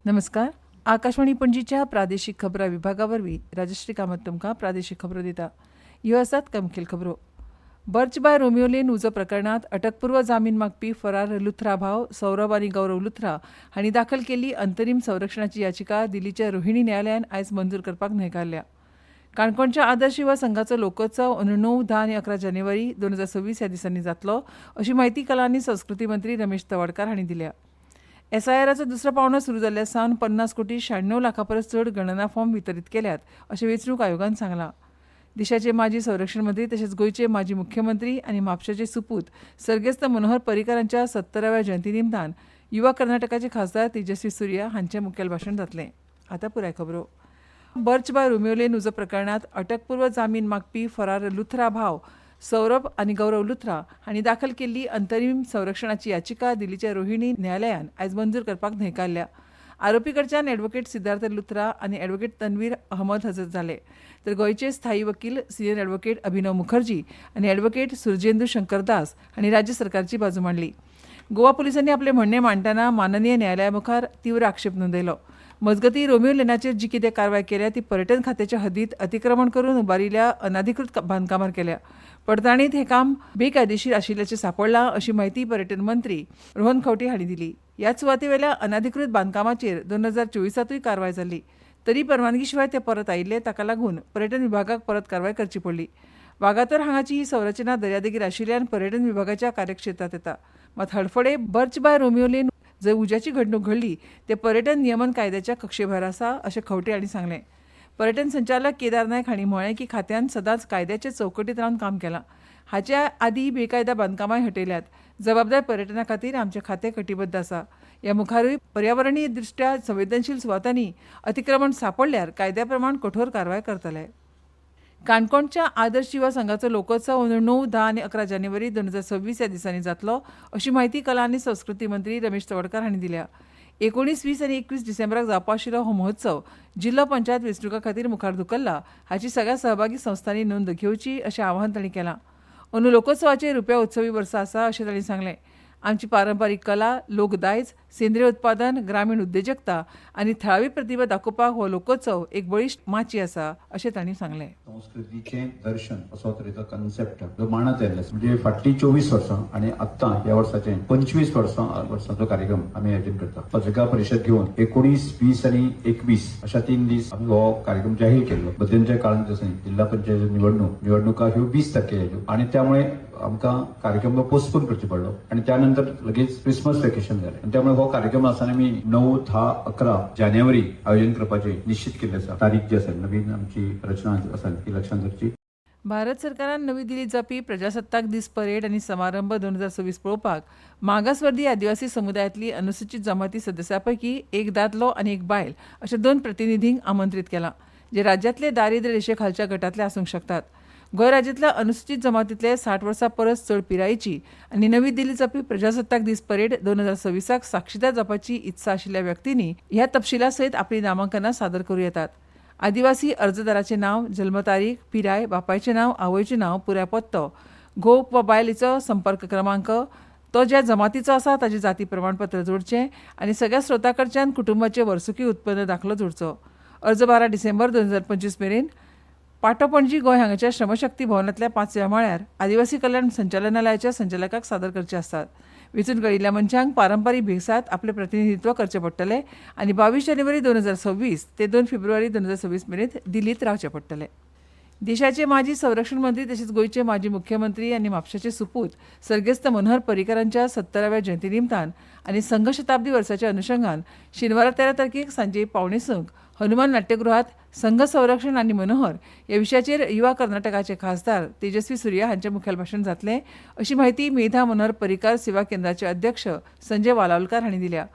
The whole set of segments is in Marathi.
नमस्कार. आकाशवाणी पणजीच्या प्रादेशीक खबरां विभागावरवीं राजश्री कामत तुमकां प्रादेशीक खबरो दिता. ह्यो आसात कमखेल खबरो. बर्च बाय रोमियो लेन उजो प्रकरणात अटकपूर्व जामीन मागपी फरार लुथरा भाव सौरभ आनी गौरव लुथरा हांणी दाखल केल्ली अंतरीम संरक्षणाची याचिका दिल्लीच्या रोहिणी न्यायालयान आयज मंजूर करपाक न्हयकारल्या. काणकोणच्या आदर्श युवा संघाचो लोकोत्सव 9, 10 आनी 11 जानेवारी 2026 ह्या दिसांनी जातलो अशी माहिती कला आनी संस्कृती मंत्री रमेश तवडकार हांणी दिल्या. SIRचो दुसरो पावंडो सुरू जाल्ल्या सावन 50 कोटी 96 लाखां परस चड गणना फॉर्म वितरीत केल्यात अशें वेंचणूक आयोगान सांगलां. देशाचे माजी संरक्षण मंत्री तशेंच गोंयचे माजी मुख्यमंत्री आनी म्हापशाचे सुपूत सर्गेस्त मनोहर पर्रीकार हांच्या 70व्या जयंती निमतान युवा कर्नाटकाचे खासदार तेजस्वी सूर्या हांचें मुखेल भाशण जातलें. आतां पुराय खबरो. बर्च बाय रोमियो लेन उजो प्रकरणात अटकपूर्व जामीन मागपी फरार लुथरा भाव सौरभ आनी गौरव लुथरा हांणी दाखल केल्ली अंतरीम संरक्षणाची याचिका दिल्लीच्या रोहिणी न्यायालयान आयज मंजूर करपाक न्हयकारल्या. आरोपी कडच्यान एडवोकेट सिद्धार्थ लुथरा आनी एडवोकेट तन्वीर अहमद हजर जाले, तर गोंयचे स्थायी वकील सिनियर एडवोकेट अभिनव मुखर्जी आनी एडवोकेट सुरजेंदू शंकर दास हांणी राज्य सरकारची बाजू मांडली. गोवा पुलिसांनी आपलें म्हणणें मांडटना माननीय न्यायालया मुखार तीव्र आक्षेप नोंदयलो. मजगतीं रोमियो लेनाचेर जी कितें कारवाय केल्या ती पर्यटन खात्याच्या हद्दीत अतिक्रमण करून उबारिल्ल्या अनाधिकृत बांदकामार केल्या. पडताळणींत हें काम बेकायदेशीर आशिल्ल्याचें सांपडलां अशी माहिती पर्यटन मंत्री रोहन खंवटे हांणी दिली. ह्याच सुवातेवेल्या अनाधिकृत बांदकामाचेर 2024 कारवाय जाल्ली, तरी परवानगी शिवाय ते परत आयिल्ले, ताका लागून पर्यटन विभागाक परत कारवाय करची पडली. वागातोर हांगाची ही संरचना दर्यादेगेर आशिल्ल्यान पर्यटन विभागाच्या कार्यक्षेत्रांत येता. मात Hadfade Birch by Romeo Lane जंय उज्याची घडणूक घडली ते पर्यटन नियमन कायद्याच्या कक्षे भायर आसा अशें खंवटे हांणी सांगलें. पर्यटन संचालक केदार नायक हांणी म्हळें की खात्यान सदांच कायद्याचे चौकटींत रावन काम केलां. हाच्या आदीं बेकायदा बांदकामांय हटयल्यात. जबाबदार पर्यटना खातीर आमचें खातें कटिबद्ध आसा. ह्या मुखारूय पर्यावरणीय दृश्ट्या संवेदनशील सुवातांनी अतिक्रमण सांपडल्यार कायद्या प्रमाण कठोर कारवाय करतले. काणकोणच्या आदर्श युवा संघाचो लोकोत्सव 9, 10 आनी 11 जानेवारी 2026 ह्या दिसांनी जातलो अशी माहिती कला आनी संस्कृती मंत्री रमेश तवडकार हांणी दिल्या. 19, 20 आनी 21 डिसेंबराक जावपा आशिल्लो हो महोत्सव जिल्लो पंचायत वेंचणुका खातीर मुखार धुकल्ला हाची सगळ्या सहभागी संस्थांनी नोंद घेवची अशें आवाहन तांणी केलां. अंदू लोकोत्सवाचेर रुप्या उत्सवी वर्सा आसा अशें तांणी सांगलें. आमची पारंपारीक कला, लोकदायज, सेंद्रीय उत्पादन, ग्रामीण उद्देजकता आनी थळावी प्रतिभा दाखोवपाक हो लोकोत्सव एक बळीश्ट माची आसा अशें तांणी सांगलें. संस्कृतीचे दर्शन असो तरेचो कन्सेप्ट जो मांडत आयिल्लो म्हणजे फाटली 24 वर्सां आनी आत्तां ह्या वर्साचे 25 वर्सांचो कार्यक्रम आमी आयोजन करता. पत्रकार परिशद घेवन 19, 20 आनी 21 अशा 3 दीस आमी हो कार्यक्रम जाहीर केल्लो. मध्यंतरी काळांत दिसांनी जिल्हा पंचायत निवडणुका ह्यो 20 तारखेर आनी त्यामुळे आमकां कार्यक्रम पोस्टपोन करचो पडलो आनी त्यानंतर लगेच क्रिसमस वेकेशन जालें आनी त्यामुळे हो कार्यक्रम आसतना आमी 9, 10, 11 जानेवारी आयोजन करपाचे निश्चित केल्ले आसा. तारीख जी आसा नवीन आमची रचना आसा ती लक्षांत दवरची. भारत सरकारान नवी दिल्लीत जावपी प्रजासत्ताक दीस परेड आनी समारंभ 2026 पळोवपाक मागासवर्गीय आदिवासी समुदायांतली अनुसूचित जमाती सदस्यां पैकी एक दादलो आनी एक बायल अशा 2 प्रतिनिधींक आमंत्रीत केलां, जे राज्यांतले दारिद्र्य रेशेखालच्या गटांतले आसूंक शकतात. गोंय राज्यांतल्या अनुसूचित जमातींतले 60 वर्सां परस चड पिरायेची आनी नवी दिल्लीत जावपी प्रजासत्ताक दीस परेड 2026 साक्षीदार जावपाची इत्सा आशिल्ल्या व्यक्तींनी ह्या तपशिला सयत आपली नामांकनां सादर करूं येतात. आदिवासी अर्जदाराचें नांव, जल्म तारीख, पिराय, बापायचें नांव, आवयचें नांव, पुराय पत्तो, घोव वा बायलेचो संपर्क क्रमांक, तो ज्या जमातीचो आसा ताचें जाती प्रमाणपत्र जोडचें आनी सगळ्या स्रोतां कडच्यान कुटुंबाचें वर्सुकी उत्पन्न दाखलो जोडचो. अर्ज 12 डिसेंबर 2025 मेरेन पाटो पणजी गोंय हांगाच्या श्रमशक्ती भवनांतल्या 5व्या माळ्यार आदिवासी कल्याण संचालनालयाच्या संचालकाक सादर करचे आसतात. वेंचून कळिल्ल्या मनशांक पारंपारीक भेसात आपलें प्रतिनिधित्व करचें पडटलें आनी 22 जानेवारी 2026 ते 2 फेब्रुवारी 2026 मेरेन दिल्लीत रावचें पडटलें. देशाचे माजी संरक्षण मंत्री तशेंच गोंयचे माजी मुख्यमंत्री आनी म्हापशाचे सुपूत सर्गेस्त मनोहर पर्रीकारांच्या 70व्या जयंती निमतान आनी संघ शताब्दी वर्साच्या अनुशंगान शेनवारा 13 तारखेक सांजे 5:15 हनुमान नाट्यगृहात संघ संरक्षण आनी मनोहर ह्या विशयाचेर युवा कर्नाटकाचे खासदार तेजस्वी सूर्या हांचें मुखेल भाशण जातलें अशी माहिती मेधा मनोहर पर्रीकार सेवा केंद्राचे अध्यक्ष संजय वालावलकार हांणी दिल्या.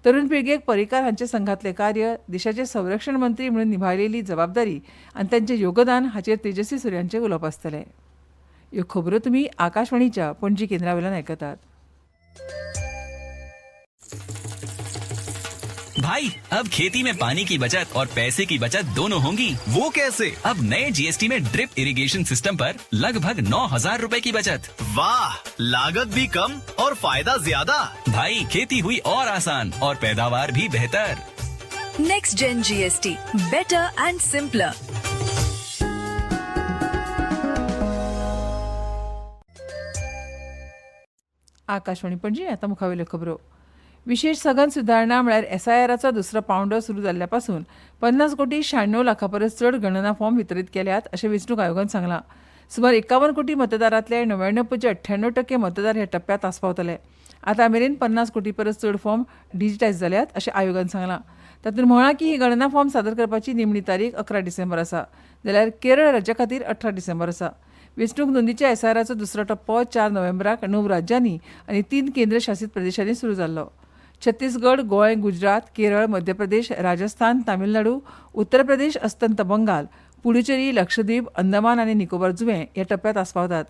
तरुण पिळगेक पर्रीकार हांचे संघातले कार्य, देशाचे संरक्षण मंत्री म्हणून निभायलेली जबाबदारी आनी तांचें योगदान हाचेर तेजस्वी सूर्यांचें उलोवप आसतलें. ह्यो खबरो तुमी आकाशवाणीच्या पणजी केंद्रा वयल्यान आयकतात. भाई अब खेती में पानी की बचत और पैसे की बचत दोनों होंगी। वो कैसे? अब नए जीएसटी में ड्रिप इरिगेशन सिस्टम पर लगभग 9,000 रूपए की बचत। वाह, लागत भी कम और फायदा ज्यादा। भाई खेती हुई और आसान और पैदावार भी बेहतर। Next gen GST, better and simpler. Akashvani Panaji आता मुखावेल्यो खबरो. विशेष सघन सुदारणा म्हळ्यार SIRाचो दुसरो पावंडो सुरू जाल्ल्या पासून 50 कोटी 96 लाखा परस चड गणना फॉर्म वितरीत केल्यात अशें वेंचणूक आयोगान सांगलां. सुमार 51 कोटी मतदारांतले 99.98% मतदार ह्या टप्प्यात आस्पावतले. आतां मेरेन 50 कोटी परस चड फॉर्म डिजिटायज जाल्यात अशें आयोगान सांगलां. तातूंत म्हळां की ही गणना फॉर्म सादर करपाची निमणी तारीख 11 डिसेंबर आसा, जाल्यार केरळ राज्या खातीर 18 डिसेंबर आसा. वेंचणूक नोंदीच्या SIRाचो दुसरो टप्पो 4 नोव्हेंबराक 9 राज्यांनी आनी 3 केंद्र शासीत प्रदेशांनी सुरू जाल्लो. छत्तीसगड, गोंय, गुजरात, केरळ, मध्य प्रदेश, राजस्थान, तामिळनाडू, उत्तर प्रदेश, अस्तंत बंगाल, पुडुचेरी, लक्षद्वीप, अंदमान आनी निकोबार जुंवे ह्या टप्प्यात आस्पावतात.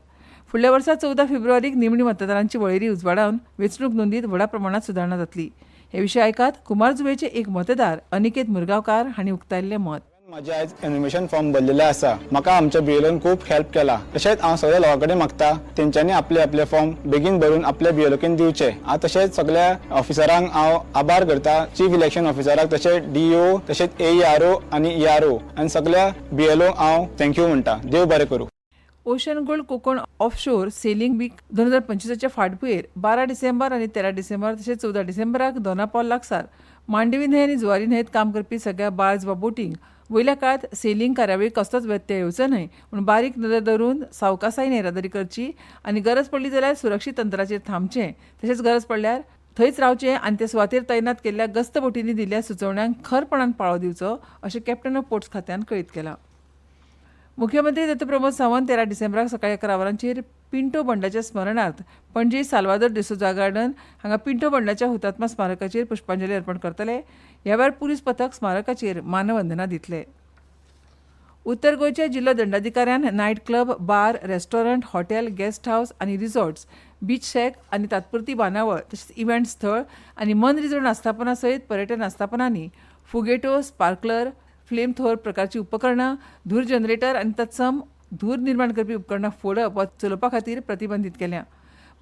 फुडल्या वर्सा 14 फेब्रुवारीक निमणी मतदारांची वळेरी उजवाडावन वेंचणूक नोंदीत व्हडा प्रमाणात सुदारणा जातली. हे विशीं आयकात कुमार जुंवेचे एक मतदार अनिकेत मुरगांवकार हांणी उक्तायिल्लें मत. माझे आयज एनिमेशन फॉर्म भरलेले आसा. म्हाका आमच्या बीएलओन खूब हेल्प केला. तशेंच हांव सगळ्या लोकां कडेन मागता तेंच्यांनी आपले फॉर्म बेगीन भरून आपल्या बीएलओकेन दिवचे. हांव तशेंच सगळ्या ऑफिसरांक हांव आभार करता. चीफ इलेक्शन ऑफिसराक, तशेंच DO, तशेंच AERO आनी ERO आनी सगळ्या बीएलओ हांव थँक्यू म्हणटा. देव बरें करूं. Ocean gold Konkan offshore sailing week 2025च्या फाटभुंयेर 12 डिसेंबर आनी 13 डिसेंबर तशेंच 14 डिसेंबराक दोनापावल लागसार मांडवी न्हंय आनी जुवारी न्हंयेत काम करपी सगळ्या बार्ज वा बोटींक वयल्या काळात सेलिंग कार्यावळीक कसलोच व्यत्यय येवचो न्हय म्हूण बारीक नदर धरून सावकासायेन येरादारी करची आनी गरज पडली जाल्यार सुरक्षीत अंतराचेर थांबचें, तशेंच गरज पडल्यार थंयच रावचें आनी ते सुवातेर तैनात केल्ल्या गस्त बोटींनी दिल्ल्या सुचोवण्यांक खरपणान पाळो दिवचो अशें कॅप्टन ऑफ पोर्ट्स खात्यान कळीत केलां. मुख्यमंत्री दत्त प्रमोद सावंत 13 डिसेंबराक सकाळीं 11 वरांचेर पिंटो बंडाच्या स्मरणार्थ पणजी साल्वादोर डिसोजा गार्डन हांगा पिंटो बंडाच्या हुतात्मा स्मारकाचेर पुष्पांजली अर्पण करतले. ह्या वेळार पुलीस पथक स्मारकाचेर मानवंदना दितले. उत्तर गोंयच्या जिल्लो दंडाधिकाऱ्यान नायट क्लब, बार, रेस्टॉरंट, हॉटेल, गेस्ट हाऊस आनी रिसॉर्ट्स, बीच शॅक आनी तात्पुरती बांदावळ तशेंच इव्हेंट स्थळ आनी मनरिजवण आस्थापनां सयत पर्यटन आस्थापनांनी फुगेटो, स्पार्कलर, फ्लेम थोर प्रकारची उपकरणां, धूर जनरेटर आनी तत्सम धूर निर्माण करपी उपकरणां फोडप वा चलोवपा खातीर प्रतिबंधीत केल्या.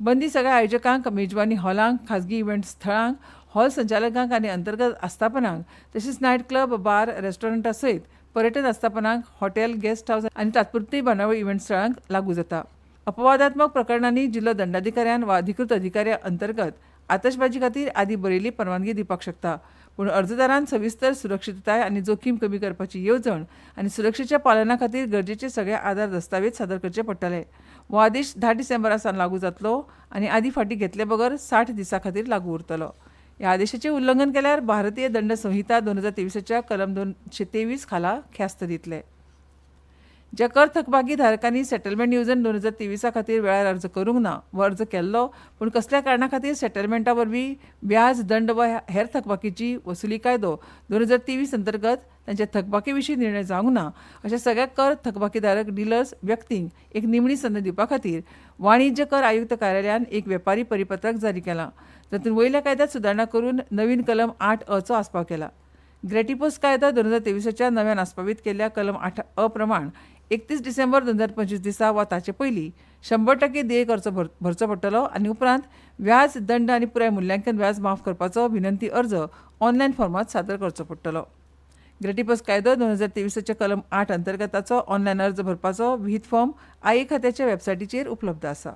बंदी सगळ्या आयोजकांक, मेजवानी हॉलांक, खाजगी इव्हेंट स्थळांक, हॉल संचालकांक आनी अंतर्गत आस्थापनांक तशेंच नायट क्लब, बार, रेस्टॉरंटां सयत पर्यटन आस्थापनांक, हॉटेल, गेस्ट हाऊस आनी तात्पुरती बांदावळ इव्हेंट स्थळांक लागू जाता. अपवादात्मक प्रकरणांनी जिल्लो दंडाधिकाऱ्यान वा अधिकृत अधिकाऱ्या अंतर्गत आतशबाजी खातीर आदी बरयल्ली परवानगी दिवपाक शकता. पूण अर्जदारान सविस्तर सुरक्षीतताय आनी जोखीम कमी करपाची येवजण आनी सुरक्षेच्या पालना खातीर गरजेचे सगळे आधार दस्तावेज सादर करचे पडटले. हो आदेश 10 डिसेंबरा सावन लागू जातलो आनी आदी फाटीं घेतले बगर 60 दिसां खातीर लागू उरतलो. ह्या आदेशाचें उल्लंघन केल्यार भारतीय दंड संहिता 2023च्या कलम 223 खाला ख्यास्त दितले. ज्या कर थकबाकी धारकांनी सेटलमेंट येवजण 2023 खातीर वेळार अर्ज करूंक ना वा अर्ज केल्लो पूण कसल्या कारणां खातीर सेटलमेंटा वरवीं व्याज, दंड वा हेर थकबाकीची वसुली कायदो 2023 अंतर्गत तांच्या थकबाकी विशीं निर्णय जावंक ना अशा सगळ्या कर थकबाकीधारक डिलर्स व्यक्तींक एक निमणी संद दिवपा खातीर वाणिज्य कर आयुक्त कार्यालयान एक वेपारी परिपत्रक जारी केलां. तातूंत वयल्या कायद्यांत सुदारणा करून नवीन कलम 8A आस्पाव केला. ग्रेटिपोस्ट कायदो 2023च्या नव्यान आस्पावीत केल्ल्या कलम 8A प्रमाण 31 डिसेंबर 2025 दिसा वा ताचे पयलीं 100% देय खर्च भरचो पडटलो आनी उपरांत व्याज, दंड आनी पुराय मुल्यांकन व्याज माफ करपाचो विनंती अर्ज ऑनलायन फॉर्मात सादर करचो पडटलो. ग्रेटिपोस्ट कायदो 2023च्या कलम 8 अंतर्गताचो ऑनलायन अर्ज भरपाचो विहित फॉर्म आय खात्याच्या वेबसायटीचेर उपलब्ध आसा.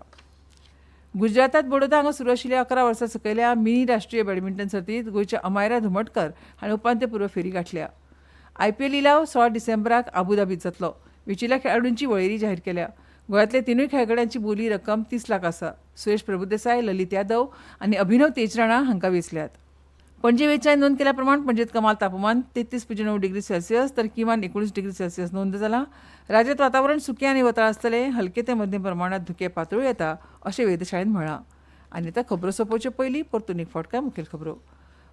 गुजरातात बडोदा हांगा सुरू आशिल्ल्या 11 वर्सां सकयल्या मिनी राष्ट्रीय बॅडमिंटन सर्तींत गोंयच्या अमायरा धुमटकर हाणें उपांत्यपूर्व फेरी गाठल्या. IPL लिलाव 16 डिसेंबराक आबुधाबीत जातलो. वेंचिल्ल्या खेळाडूंची वळेरी जाहीर केल्या. गोंयांतल्या तिनूय खेळगड्यांची बोली रक्कम 30 लाख आसा. सुरेश प्रभुदेसाय, ललित यादव आनी अभिनव तेजराणा हांकां वेंचल्यात. पणजे वेंचान नोंद केल्या प्रमाण पणजेत कमाल तापमान 33.9 डिग्री सेल्सियस तर किमान 19 डिग्री सेल्सियस नोंद जालां. राज्यांत वातावरण सुकें आनी वताळ आसतलें. हलके ते मध्यम प्रमाणात धुके पातळूय येता अशें वेधशाळेन म्हळां. आनी आतां खबरो सोंपोवचे पयलीं परतून एक फावट कांय मुखेल खबरो.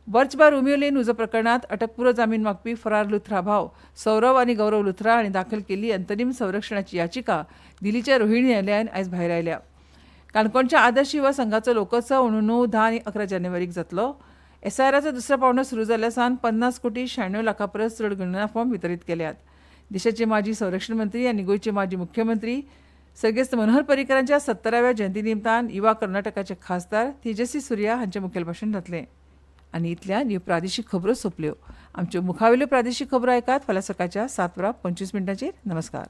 बर्च बाय रोमियो लेन उजो प्रकरणात अटकपूर्व जामीन मागपी फरार लुथरा भाव सौरव आनी गौरव लुथरा हांणी दाखल केल्ली अंतरीम संरक्षणाची याचिका दिल्लीच्या रोहिणी न्यायालयान आयज भायर आयल्या. काणकोणच्या आदर्श युवा संघाचो लोकोत्सव 9, 10 आनी 11 जानेवारीक जातलो. SIRाचो दुसरो पावंडो सुरू जाल्ल्या सावन 50,96 लाखां परस चड गणना फॉर्म वितरीत केल्यात. देशाचे माजी संरक्षण मंत्री आनी गोंयचे माजी मुख्यमंत्री सर्गेस्त मनोहर पर्रीकरांच्या 70व्या जयंती निमतान युवा कर्नाटकाचे खासदार तेजस्वी सूर्या हांचे मुखेल भाशण जातलें. आनी इतल्यान ह्यो प्रादेशीक खबरो सोंपल्यो. आमच्यो मुखावेल्यो प्रादेशीक खबरो आयकात फाल्यां सकाळच्या 7:25 नमस्कार.